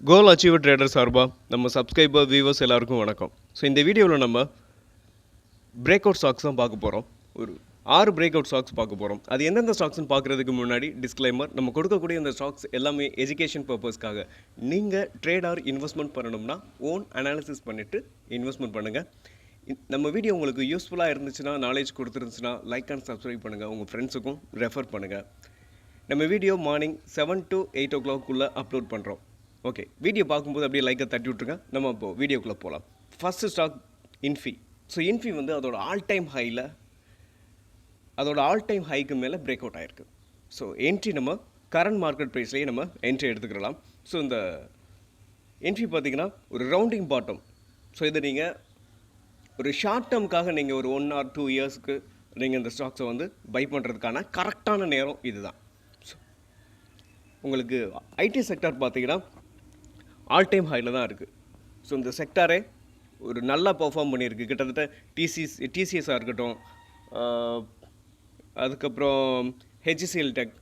கோல் achiever trader சார்பாக நம்ம subscriber viewers எல்லாருக்கும் வணக்கம். ஸோ இந்த வீடியோவில் நம்ம பிரேக் அவுட் ஸ்டாக்ஸ் தான் பார்க்க போகிறோம். ஒரு 6 பிரேக் அவுட் ஸ்டாக்ஸ் பார்க்க போகிறோம். அது எந்தெந்த ஸ்டாக்ஸ்னு பார்க்குறதுக்கு முன்னாடி டிஸ்க்ளைமர், நம்ம கொடுக்கக்கூடிய இந்த ஸ்டாக்ஸ் எல்லாமே எஜுகேஷன் பர்பஸ்க்காக. நீங்கள் ட்ரேட் ஆர் இன்வெஸ்ட்மெண்ட் பண்ணணும்னா ஓன் அனாலிசிஸ் பண்ணிவிட்டு இன்வெஸ்ட்மெண்ட் பண்ணுங்கள். நம்ம வீடியோ உங்களுக்கு யூஸ்ஃபுல்லாக இருந்துச்சுன்னா, நாலேஜ் கொடுத்துருந்துச்சுன்னா லைக் அண்ட் சப்ஸ்கிரைப் பண்ணுங்கள், உங்கள் ஃப்ரெண்ட்ஸுக்கும் ரெஃபர் பண்ணுங்கள். நம்ம video morning 7 to 8 o'clock upload பண்ணுறோம். ஓகே, வீடியோ பார்க்கும்போது அப்படியே லைக்கை தட்டி விட்ருங்க. நம்ம இப்போது வீடியோக்குள்ளே போகலாம். First stock Infy. So Infy வந்து அதோட ஆல் டைம் ஹைக்கு மேலே பிரேக் அவுட் ஆகிருக்கு. ஸோ என்ட்ரி நம்ம கரண்ட் மார்க்கெட் ப்ரைஸ்லேயே நம்ம என்ட்ரி எடுத்துக்கலாம். ஸோ இந்த என்ட்ரி பார்த்திங்கன்னா ஒரு ரவுண்டிங் பாட்டம். ஸோ இதை நீங்கள் ஒரு ஷார்ட் டேர்முக்காக நீங்கள் ஒரு 1 or 2 இயர்ஸ்க்கு நீங்கள் இந்த ஸ்டாக்ஸை வந்து பை பண்ணுறதுக்கான கரெக்டான நேரம் இதுதான். உங்களுக்கு ஐடி செக்டார் பார்த்தீங்கன்னா ஆல் டைம் ஹையில் தான் இருக்குது. ஸோ இந்த செக்டாரே ஒரு நல்லா பெர்ஃபார்ம் பண்ணியிருக்கு. கிட்டத்தட்ட டிசிஎஸ்ஸாக இருக்கட்டும், அதுக்கப்புறம் ஹெச்சிசிஎல் டெக்,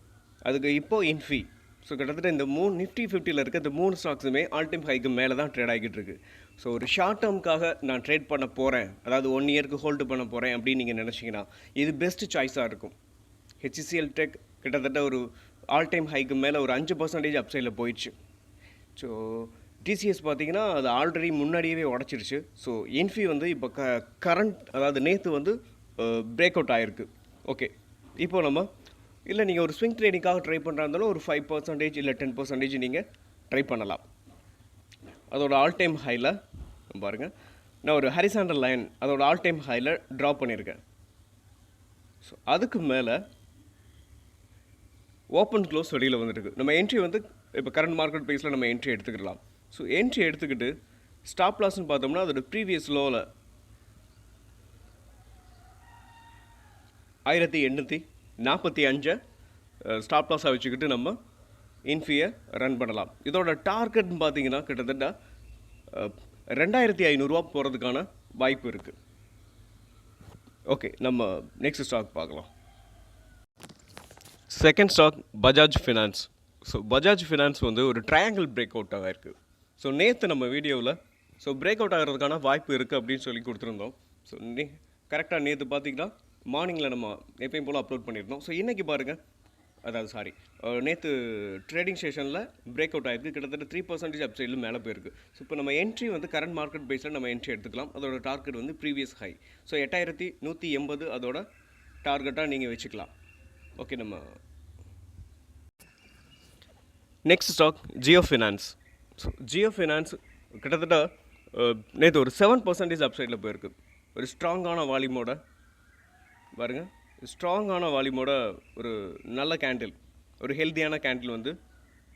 அதுக்கு இப்போது இன்ஃபி. ஸோ கிட்டத்தட்ட இந்த நிஃப்டி 50ல் இருக்க இந்த 3 ஸ்டாக்ஸுமே ஆல் டைம் ஹைக்கு மேலே தான் ட்ரேட் ஆகிட்டு இருக்குது. ஸோ ஒரு ஷார்ட் டேர்முக்காக நான் ட்ரேட் பண்ண போகிறேன், அதாவது 1 இயருக்கு ஹோல்டு பண்ண போகிறேன் அப்படின்னு நீங்கள் நினச்சிங்கன்னா இது பெஸ்ட்டு சாய்ஸாக இருக்கும். ஹெச்சிசிஎல் டெக் கிட்டத்தட்ட ஒரு ஆல் டைம் ஹைக்கு மேலே ஒரு 5% அப்சைடில் போயிடுச்சு. ஸோ டிசிஎஸ் பார்த்திங்கன்னா அது ஆல்ரெடி முன்னாடியே உடச்சிருச்சு. ஸோ இன்ஃபி வந்து இப்போ கரண்ட், அதாவது நேற்று வந்து பிரேக் அவுட் ஆகிருக்கு. ஓகே, இப்போ நம்ம இல்லை நீங்கள் ஒரு ஸ்விங் ட்ரேடிங்காக ட்ரை பண்ணுறா இருந்தாலும் ஒரு 5% இல்லை 10% நீங்கள் ட்ரை பண்ணலாம். அதோட ஆல் டைம் ஹையில் பாருங்கள், நான் ஒரு ஹரிசாண்டல் லைன் அதோட ஆல் டைம் ஹையில் ட்ரா பண்ணியிருக்கேன். ஸோ அதுக்கு மேலே ஓப்பன் க்ளோஸ் வெளியில் வந்துருக்கு. நம்ம என்ட்ரி வந்து இப்போ கரண்ட் மார்க்கெட் ப்ரைஸில் நம்ம என்ட்ரி எடுத்துக்கிடலாம். ஸோ என்ட்ரி எடுத்துக்கிட்டு ஸ்டாப் லாஸ்ன்னு பார்த்தோம்னா அதோட ப்ரீவியஸ் லோவில் 1845 ஸ்டாப் லாஸாக வச்சுக்கிட்டு நம்ம இன்ஃபியை ரன் பண்ணலாம். இதோட டார்கெட்னு பார்த்தீங்கன்னா கிட்டத்தட்ட 2500 போகிறதுக்கான வாய்ப்பு இருக்குது. ஓகே, நம்ம நெக்ஸ்ட் ஸ்டாக் பார்க்கலாம். Second stock Bajaj finance. So Bajaj finance வந்து ஒரு ட்ரையாங்கிள் பிரேக் அவுட் ஆகிருக்கு. ஸோ நேற்று நம்ம வீடியோவில் பிரேக் அவுட் ஆகிறதுக்கான வாய்ப்பு இருக்குது அப்படின்னு சொல்லி கொடுத்துருந்தோம். ஸோ கரெக்டாக நேற்று பார்த்திங்கன்னா மார்னிங்கில் நம்ம எப்பயும் போல் அப்லோட் பண்ணியிருந்தோம். ஸோ இன்றைக்கி பாருங்கள், அதாவது நேற்று ட்ரேடிங் செஷனில் பிரேக் அவுட் ஆகிருக்கு. கிட்டத்தட்ட 3% அப்சைடில் மேலே போயிருக்கு. ஸோ இப்போ நம்ம என்ட்ரி வந்து கரண்ட் மார்க்கெட் பேஸில் நம்ம என்ட்ரி எடுத்துக்கலாம். அதோட டார்கெட் வந்து ப்ரீவியஸ் ஹை. ஸோ 8180 அதோட டார்கெட்டாக நீங்கள் வச்சுக்கலாம். ஓகே, நம்ம next stock Jio finance. So Jio finance கிட்டத்தட்ட நேற்று ஒரு 7% அப்சைடில் போயிருக்கு. ஒரு ஸ்ட்ராங்கான வால்யூமோட பாருங்கள், ஸ்ட்ராங்கான வால்யூமோட ஒரு நல்ல கேண்டில், ஒரு ஹெல்த்தியான கேண்டில் வந்து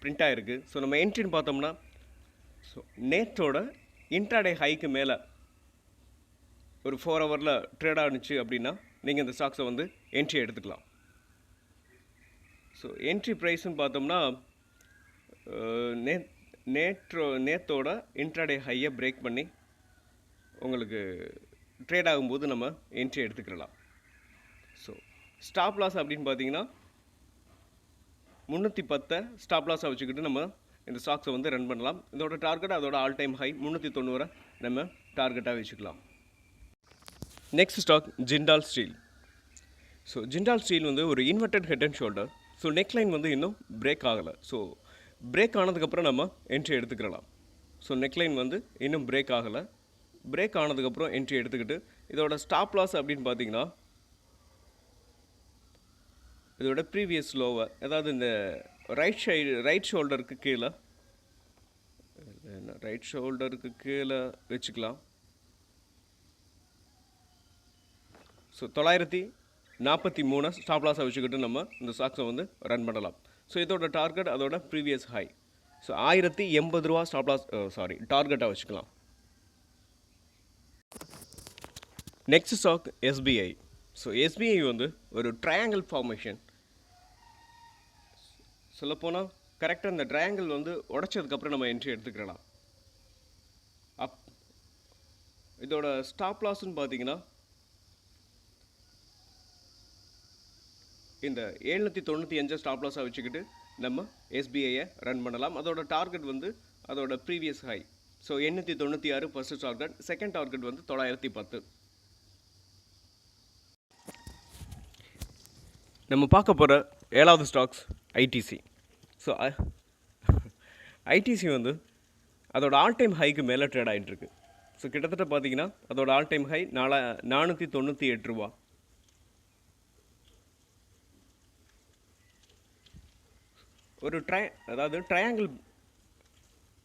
பிரிண்ட் ஆகிருக்கு. ஸோ நம்ம என்ட்ரின்னு பார்த்தோம்னா ஸோ நேற்றோட இன்ட்ராடே ஹைக்கு மேலே ஒரு 4 ஹவரில் ட்ரேட் ஆனிச்சு அப்படின்னா நீங்கள் இந்த ஸ்டாக்ஸை வந்து என்ட்ரி எடுத்துக்கலாம். ஸோ என்ட்ரி ப்ரைஸ்ன்னு பார்த்தோம்னா நேற்றோட இன்ட்ராடே ஹையை பிரேக் பண்ணி உங்களுக்கு ட்ரேட் ஆகும்போது நம்ம என்ட்ரி எடுத்துக்கலாம். ஸோ ஸ்டாப் லாஸ் அப்படின்னு பார்த்தீங்கன்னா 310 ஸ்டாப் லாஸாக வச்சுக்கிட்டு நம்ம இந்த ஸ்டாக்ஸை வந்து ரன் பண்ணலாம். இதோட டார்கெட் அதோட ஆல் டைம் ஹை 390 நம்ம டார்கெட்டாக வச்சுக்கலாம். Next stock Jindal steel. So Jindal steel வந்து ஒரு inverted head and shoulder. So neckline வந்து இன்னும் பிரேக் ஆகலை. ஸோ பிரேக் ஆனதுக்கப்புறம் நம்ம என்ட்ரி எடுத்துக்கலாம். ஸோ நெக்லைன் வந்து இன்னும் பிரேக் ஆகலை. பிரேக் ஆனதுக்கப்புறம் என்ட்ரி எடுத்துக்கிட்டு இதோட ஸ்டாப் லாஸ் அப்படின்னு பார்த்தீங்கன்னா இதோட ப்ரீவியஸ் லோவை, அதாவது இந்த ரைட் ஷோல்டருக்கு கீழே வச்சுக்கலாம். ஸோ 943 ஸ்டாப் லாஸை வச்சுக்கிட்டு நம்ம இந்த ஸ்டாக்ஸை வந்து ரன் பண்ணலாம். ஸோ இதோட டார்கெட் அதோட previous high. So 1080 stop loss டார்கெட்டாக வச்சுக்கலாம். Next stock SBI. So SBI வந்து ஒரு ட்ரையாங்கிள் ஃபார்மேஷன். சொல்லப்போனால் கரெக்டாக இந்த ட்ரையாங்கிள் வந்து உடச்சதுக்கப்புறம் நம்ம என்ட்ரி எடுத்துக்கலாம். இதோட ஸ்டாப் லாஸ்ன்னு பார்த்தீங்கன்னா இந்த 795 ஸ்டாப் லாஸாக வச்சுக்கிட்டு நம்ம எஸ்பிஐயை ரன் பண்ணலாம். அதோட டார்கெட் வந்து அதோட previous high. So 896 first target, second target வந்து 910. நம்ம பார்க்க போகிற 7வது ஸ்டாக்ஸ் ஐடிசி. ஸோ ஐடிசி வந்து அதோட ஆல் டைம் ஹைக்கு மேலே ட்ரேட் ஆகிட்டுருக்கு. ஸோ கிட்டத்தட்ட பார்த்தீங்கன்னா அதோட ஆல் டைம் ஹை 498 ரூபா. ஒரு அதாவது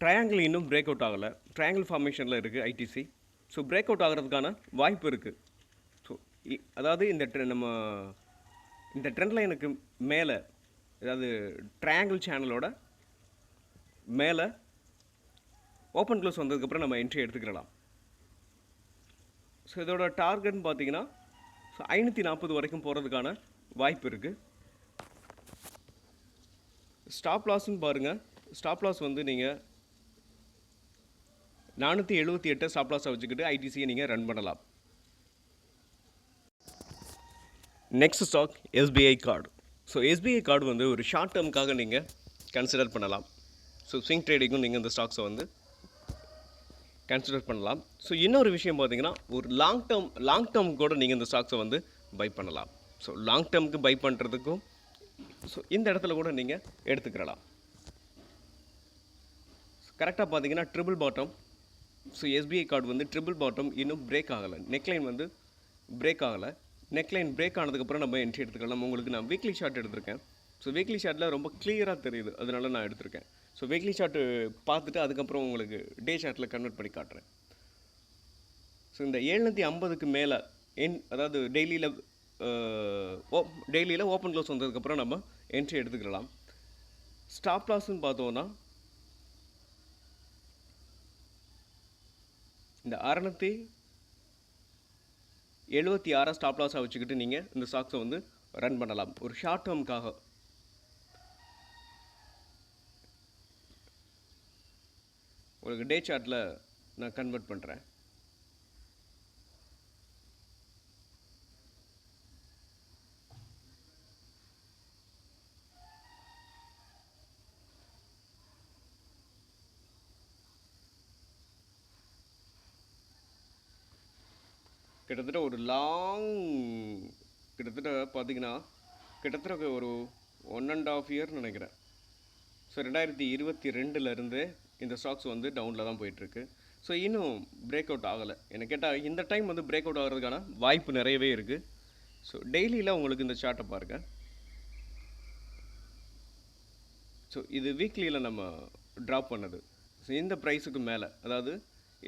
ட்ரையாங்கிள் இன்னும் பிரேக் அவுட் ஆகலை. ட்ரையாங்கிள் ஃபார்மேஷனில் இருக்குது ஐடிசி. ஸோ பிரேக் அவுட் ஆகிறதுக்கான வாய்ப்பு இருக்குது. ஸோ அதாவது நம்ம இந்த ட்ரெண்ட் லைனுக்கு மேலே, அதாவது ட்ரையாங்கிள் சேனலோட மேலே ஓப்பன் க்ளோஸ் வந்ததுக்கப்புறம் நம்ம என்ட்ரி எடுத்துக்கலாம். ஸோ இதோட டார்கெட்னு பார்த்தீங்கன்னா 540 வரைக்கும் போகிறதுக்கான வாய்ப்பு இருக்குது. ஸ்டாப் லாஸ்ன்னு பாருங்கள். ஸ்டாப் லாஸ் வந்து நீங்கள் 478 ஸ்டாப் லாஸை வச்சுக்கிட்டு ஐடிசியை நீங்கள் ரன் பண்ணலாம். Next stock SBI card. So SBI card வந்து ஒரு ஷார்ட் டேர்முக்காக நீங்கள் கன்சிடர் பண்ணலாம். ஸோ ஸ்விங் ட்ரேடிங்கும் நீங்கள் இந்த ஸ்டாக்ஸை வந்து கன்சிடர் பண்ணலாம். ஸோ இன்னொரு விஷயம் பார்த்தீங்கன்னா ஒரு லாங் டேர்ம் கூட நீங்கள் இந்த ஸ்டாக்ஸை வந்து பை பண்ணலாம். ஸோ லாங் டேர்முக்கு பை பண்ணுறதுக்கும் ஸோ இந்த இடத்துல கூட நீங்கள் எடுத்துக்கிறலாம். கரெக்டாக பார்த்தீங்கன்னா triple bottom. So SBI card வந்து ட்ரிபிள் பாட்டம் இன்னும் பிரேக் ஆகலை. நெக்லைன் வந்து பிரேக் ஆகலை. நெக்லைன் பிரேக் ஆனதுக்கப்புறம் நம்ம என்ட்ரி எடுத்துக்கலாம். உங்களுக்கு நான் வீக்லி ஷார்ட் எடுத்திருக்கேன். ஸோ வீக்லி ஷார்ட்டில் ரொம்ப கிளியராக தெரியுது, அதனால நான் எடுத்திருக்கேன். ஸோ வீக்லி ஷார்ட்டு பார்த்துட்டு அதுக்கப்புறம் உங்களுக்கு டே ஷார்ட்டில் கன்வெர்ட் பண்ணி காட்டுறேன். ஸோ இந்த 750க்கு மேலே அதாவது டெய்லியில் ஓப்பன் க்ளோஸ் வந்ததுக்கப்புறம் நம்ம என்ட்ரி எடுத்துக்கலாம். ஸ்டாப் லாஸ்ன்னு பார்த்தோன்னா இந்த 676 ஸ்டாப் லாஸாக வச்சுக்கிட்டு நீங்கள் இந்த ஸ்டாக்ஸை வந்து ரன் பண்ணலாம் ஒரு ஷார்ட் டேர்முக்காக. உங்களுக்கு டே சார்ட்டில் நான் கன்வெர்ட் பண்ணுறேன். கிட்டத்தட்ட ஒரு கிட்டத்தட்ட பார்த்தீங்கன்னா கிட்டத்தட்ட ஒரு 1.5 இயர்னு நினைக்கிறேன். ஸோ 2022 இந்த ஸ்டாக்ஸ் வந்து டவுனில் தான் போயிட்டுருக்கு. ஸோ இன்னும் பிரேக் அவுட் ஆகலை. என்ன கேட்டால் இந்த டைம் வந்து பிரேக் அவுட் ஆகிறதுக்கான வாய்ப்பு நிறையவே இருக்குது. ஸோ டெய்லியில் உங்களுக்கு இந்த சார்ட்டை பாருங்கள். ஸோ இது வீக்லியில் நம்ம ட்ராப் பண்ணது. ஸோ இந்த ப்ரைஸுக்கு மேலே, அதாவது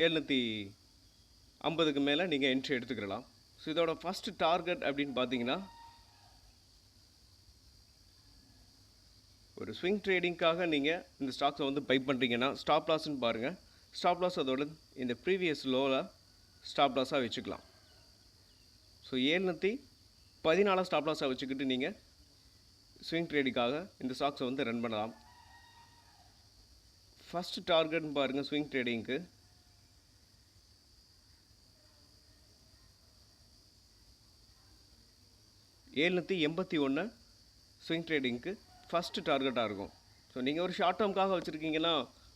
750க்கு மேலே நீங்கள் என்ட்ரி எடுத்துக்கலாம். ஸோ இதோட ஃபஸ்ட்டு டார்கெட் அப்படின்னு பார்த்தீங்கன்னா ஒரு ஸ்விங் ட்ரேடிங்காக நீங்கள் இந்த ஸ்டாக்ஸை வந்து பை பண்ணுறீங்கன்னா ஸ்டாப் லாஸ்ன்னு பாருங்கள். ஸ்டாப் லாஸ் அதோட இந்த ப்ரீவியஸ் லோவில் ஸ்டாப் லாஸாக வச்சுக்கலாம். ஸோ 714 ஸ்டாப் லாஸாக வச்சுக்கிட்டு நீங்கள் ஸ்விங் ட்ரேடிங்காக இந்த ஸ்டாக்ஸை வந்து ரன் பண்ணலாம். ஃபஸ்ட்டு டார்கெட்னு பாருங்கள் ஸ்விங் ட்ரேடிங்க்கு 781 ஸ்விங் ட்ரேடிங்க்கு ஃபஸ்ட்டு டார்கெட்டாக இருக்கும். ஸோ நீங்கள் ஒரு ஷார்ட் டேர்முக்காக வச்சுருக்கீங்கன்னா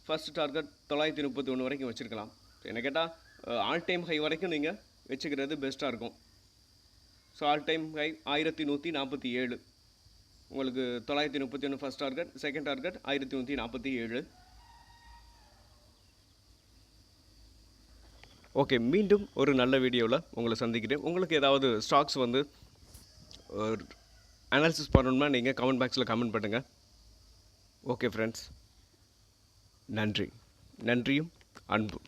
ஃபஸ்ட்டு டார்கெட் 931 வரைக்கும் வச்சுருக்கலாம். ஸோ என்ன கேட்டால் ஆல் டைம் ஹை வரைக்கும் நீங்கள் வச்சுக்கிறது பெஸ்ட்டாக இருக்கும். ஸோ ஆல் டைம் ஹை 1147, உங்களுக்கு 931 first target, second target 1147. Okay, மீண்டும் ஒரு நல்ல வீடியோவில் உங்களை சந்திக்கிறேன். உங்களுக்கு ஏதாவது ஸ்டாக்ஸ் வந்து அனாலிசிஸ் பண்ணணும்னா நீங்கள் கமெண்ட் பாக்ஸில் கமெண்ட் பண்ணுங்கள். ஓகே ஃப்ரெண்ட்ஸ், நன்றியும் அன்பும்.